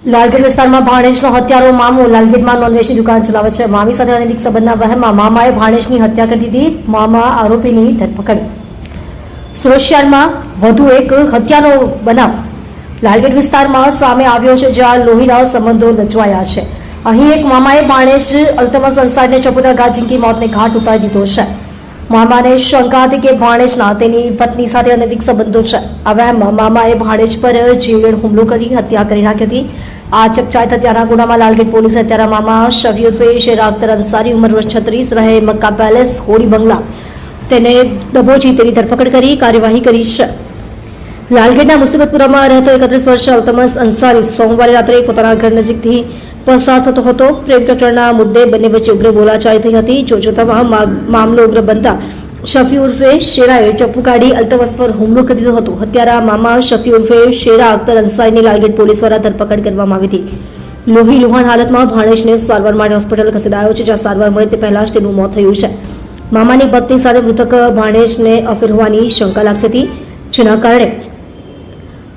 લાલગેટ વિસ્તારમાં ભાણેજનો હત્યારો મામો લાલગેટમાં નોનવેજની દુકાન ચલાવે છે. મામી સાથે અનૈતિક સંબંધના વહેમમાં મામાએ ભાણેજની હત્યા કરી દીધી. મામા આરોપીની ધરપકડ. સુરત શહેરમાં વધુ એક હત્યાનો બનાવ લાલગેટ વિસ્તારમાં સામે આવ્યો છે, જ્યાં લોહીના સંબંધો લચવાયા છે. અહીં એક મામાએ ભાણેજ અલ્તમસ અંસારીને ચપ્પુના ઘા ઝીંકી મોતને ઘાટ ઉતારી દીધો છે. મામાને શંકા હતી કે ભાણેજના તેની પત્ની સાથે અનૈતિક સંબંધો છે. આ વહેમમાં મામાએ ભાણેજ પર જીવલેણ હુમલો કરી હત્યા કરી નાખી હતી. આ ચકચારિત હત્યાના ગુનામાં લાલગેટ પોલીસે હત્યારા મામા શફી ઉર્ફે શેરા અખ્તર અંસારી ઉંમર વર્ષ 36 રહે મક્કા પેલેસ હોળી બંગલા તેને દબોચી તેની ધરપકડ કરી કાર્યવાહી કરી છે. લાલગેટના મુસીબતપુરામાં રહેતો 31 વર્ષીય અલ્તમસ અંસારી સોમવારે રાત્રે પોતાના ઘર નજીકથી પસાર થતો હતો. પ્રેમ પ્રકરણના મુદ્દે બંને વચ્ચે ઉગ્ર બોલાચાલી થઈ હતી. જોતજોતામાં મામલો ઉગ્ર બનતા શફી ઉર્ફે શેરાએ ચપ્પુ કાઢી અલ્તમસ પર હુમલો કરી દીધો હતો. હત્યારા મામા શફી ઉર્ફે શેરા અખ્તર અંસારીની લાલગેટ પોલીસ દ્વારા ધરપકડ કરવામાં આવી હતી. લોહી લુહાણ હાલતમાં ભાણેજને સારવાર માટે હોસ્પિટલ ખસેડાયો છે, જ્યાં સારવાર મળે તે પહેલા જ તેનું મોત થયું છે. મામાની પત્ની સાથે મૃતક ભાણેજને અફેર હોવાની શંકા લાગતી હતી, જેના કારણે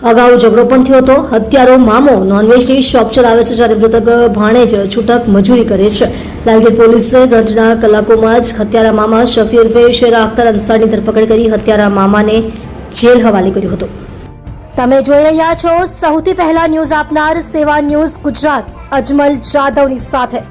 અગાઉ ઝઘડો પણ થયો હતો. હત્યારો મામો નોનવેજની શોપ ચલાવે છે, જ્યારે મૃતક ભાણેજ છૂટક મજૂરી કરે છે. લાલગેટ પોલીસે ગણતરીના કલાકોમાં જ હત્યારા મામા શફી ઉર્ફે શેરા અખ્તર અંસારીની ધરપકડ કરી હત્યારા મામાને જેલ હવાલે કર્યો હતો. તમે જોઈ રહ્યા છો સૌથી પહેલા ન્યૂઝ આપનાર સેવા ન્યૂઝ ગુજરાત, અજમલ જાદવની સાથે.